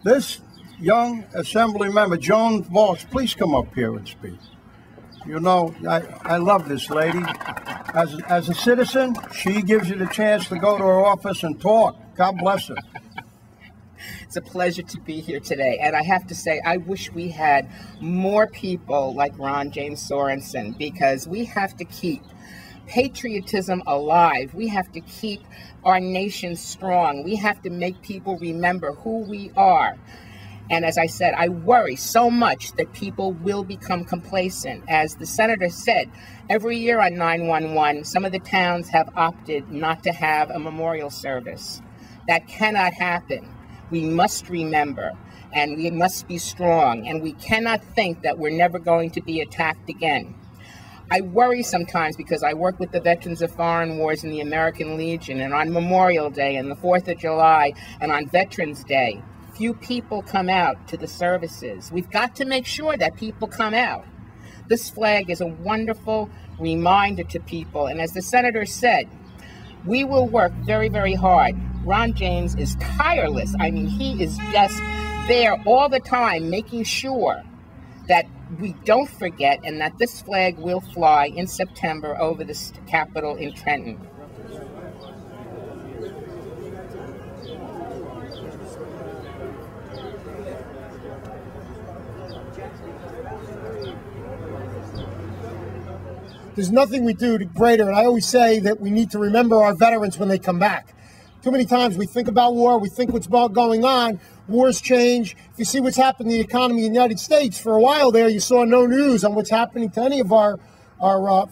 This young Assembly member, Joan Walsh, please come up here and speak. You know, I love this lady. As a citizen, she gives you the chance to go to her office and talk. God bless her. It's a pleasure to be here today. And I have to say, I wish we had more people like Ron James Sorensen, because we have to keep patriotism alive. We have to keep our nation strong. We have to make people remember who we are. And as I said, I worry so much that people will become complacent. As the senator said, every year on 9/11, some of the towns have opted not to have a memorial service. That cannot happen. We must remember, and we must be strong, and we cannot think that we're never going to be attacked again. I worry sometimes because I work with the veterans of foreign wars in the American Legion, and on Memorial Day and the 4th of July and on Veterans Day, few people come out to the services. We've got to make sure that people come out. This flag is a wonderful reminder to people, and as the senator said, we will work very, very hard. Ron James is tireless. I mean, he is just there all the time making sure that we don't forget and that this flag will fly in September over the Capitol in Trenton. There's nothing we do greater, and I always say that we need to remember our veterans when they come back. Too many times we think about war, we think what's going on, wars change. If you see what's happened to the economy in the United States, for a while there you saw no news on what's happening to any of our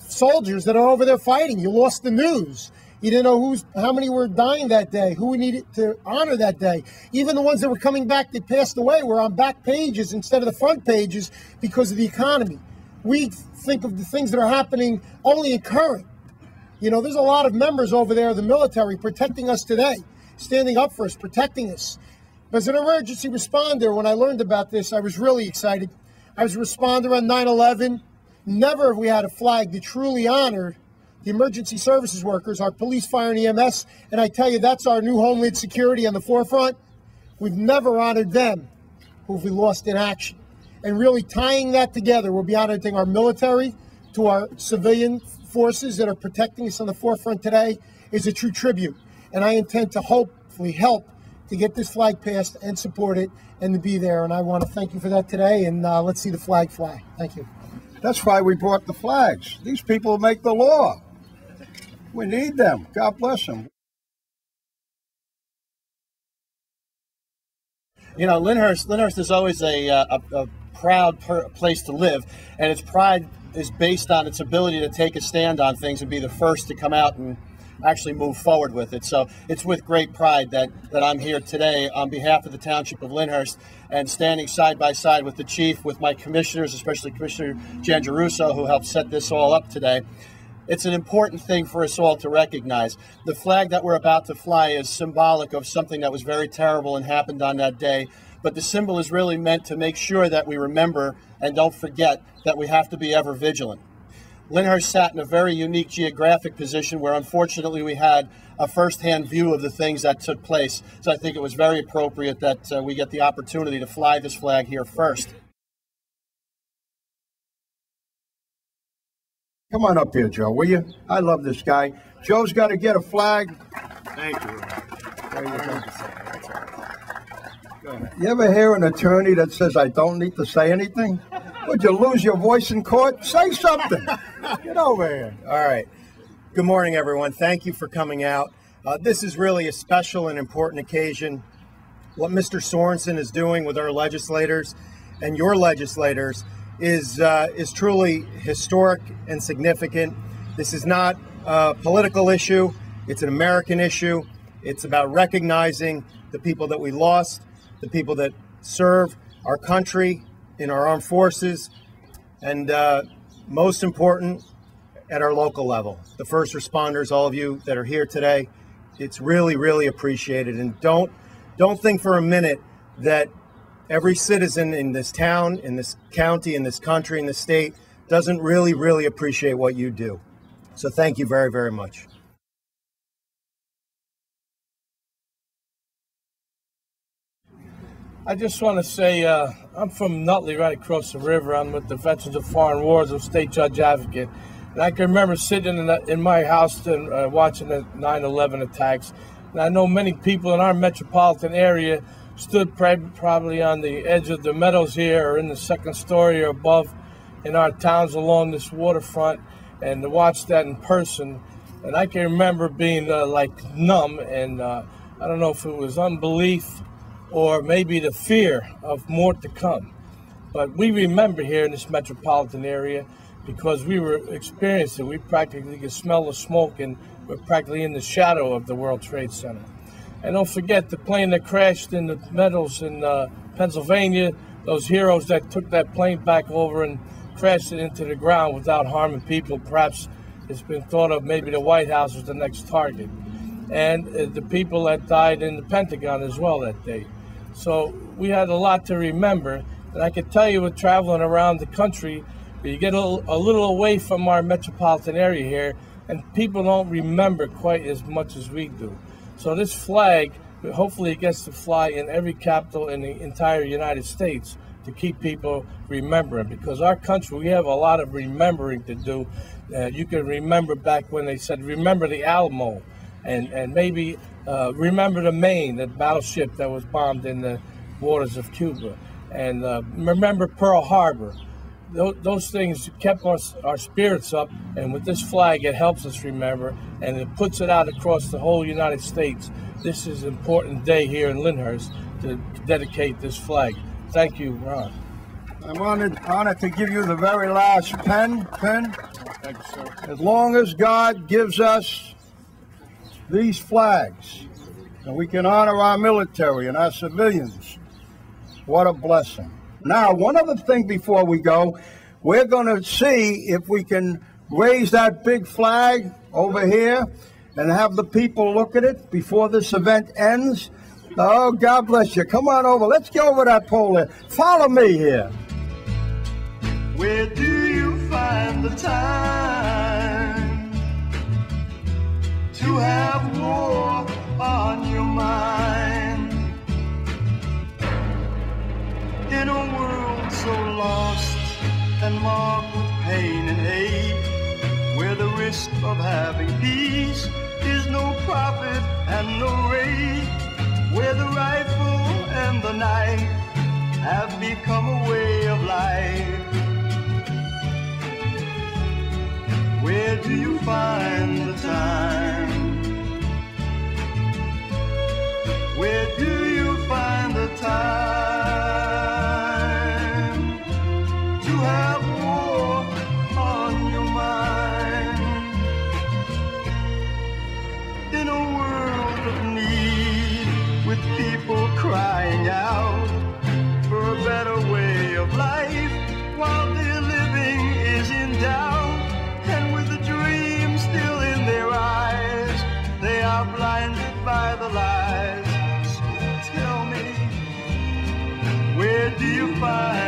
soldiers that are over there fighting. You lost the news. You didn't know how many were dying that day, who we needed to honor that day. Even the ones that were coming back that passed away were on back pages instead of the front pages because of the economy. We think of the things that are happening only in current. You know, there's a lot of members over there of the military protecting us today, standing up for us, protecting us. As an emergency responder, when I learned about this, I was really excited. I was a responder on 9/11. Never have we had a flag that truly honored the emergency services workers, our police, fire, and EMS. And I tell you, that's our new Homeland Security on the forefront. We've never honored them who we lost in action. And really tying that together, we'll be honoring our military to our civilian forces that are protecting us on the forefront today is a true tribute. And I intend to hopefully help to get this flag passed and support it and to be there. And I want to thank you for that today. And let's see the flag fly. Thank you. That's why we brought the flags. These people make the law. We need them. God bless them. You know, Lyndhurst is always a proud place to live, and its pride is based on its ability to take a stand on things and be the first to come out and actually move forward with it. So it's with great pride that I'm here today on behalf of the Township of Lyndhurst and standing side by side with the chief, with my commissioners, especially Commissioner Giangiarusso, who helped set this all up today. It's an important thing for us all to recognize. The flag that we're about to fly is symbolic of something that was very terrible and happened on that day. But the symbol is really meant to make sure that we remember and don't forget that we have to be ever vigilant. Lyndhurst sat in a very unique geographic position where unfortunately we had a first-hand view of the things that took place. So I think it was very appropriate that we get the opportunity to fly this flag here first. Come on up here, Joe, will you? I love this guy. Joe's got to get a flag. Thank you. There you go. You ever hear an attorney that says, I don't need to say anything? Would you lose your voice in court? Say something. Get over here. All right. Good morning, everyone. Thank you for coming out. This is really a special and important occasion. What Mr. Sorensen is doing with our legislators and your legislators is truly historic and significant. This is not a political issue. It's an American issue. It's about recognizing the people that we lost, the people that serve our country in our armed forces, and most important, at our local level. The first responders, all of you that are here today, it's really, really appreciated. And don't think for a minute that every citizen in this town, in this county, in this country, in this state, doesn't really appreciate what you do. So thank you very, very much. I just want to say I'm from Nutley, right across the river. I'm with the Veterans of Foreign Wars. I'm state judge advocate. And I can remember sitting in my house and watching the 9/11 attacks. And I know many people in our metropolitan area stood probably on the edge of the meadows here or in the second story or above in our towns along this waterfront and to watch that in person. And I can remember being like numb, and I don't know if it was unbelief or maybe the fear of more to come. But we remember here in this metropolitan area because we were experiencing, we practically could smell the smoke, and we're practically in the shadow of the World Trade Center. And don't forget the plane that crashed in the Meadows in Pennsylvania, those heroes that took that plane back over and crashed it into the ground without harming people. Perhaps it's been thought of maybe the White House was the next target. And the people that died in the Pentagon as well that day. So we had a lot to remember. And I can tell you with traveling around the country, you get a little away from our metropolitan area here, and people don't remember quite as much as we do. So this flag, hopefully it gets to fly in every capital in the entire United States to keep people remembering, because our country, we have a lot of remembering to do. You can remember back when they said, remember the Alamo, and maybe remember the Maine, that battleship that was bombed in the waters of Cuba, and remember Pearl Harbor. Those things kept our spirits up, and with this flag, it helps us remember, and it puts it out across the whole United States. This is an important day here in Lyndhurst to dedicate this flag. Thank you, Ron. I'm honored to give you the very last pen. Thank you, sir. As long as God gives us these flags, and we can honor our military and our civilians, what a blessing. Now, one other thing before we go, we're going to see if we can raise that big flag over here and have the people look at it before this event ends. Oh, God bless you. Come on over. Let's get over that pole there. Follow me here. Where do you find the time to have war on your mind? In a world so lost and marked with pain and hate, where the risk of having peace is no profit and no rate, where the rifle and the knife have become a way of life, where do you find the time? Where do you find the time to have war on your mind? In a world of need, with people crying out for a better way of life, while their living is in doubt, and with a dream still in their eyes, they are blinded by the lies. So tell me, where do you find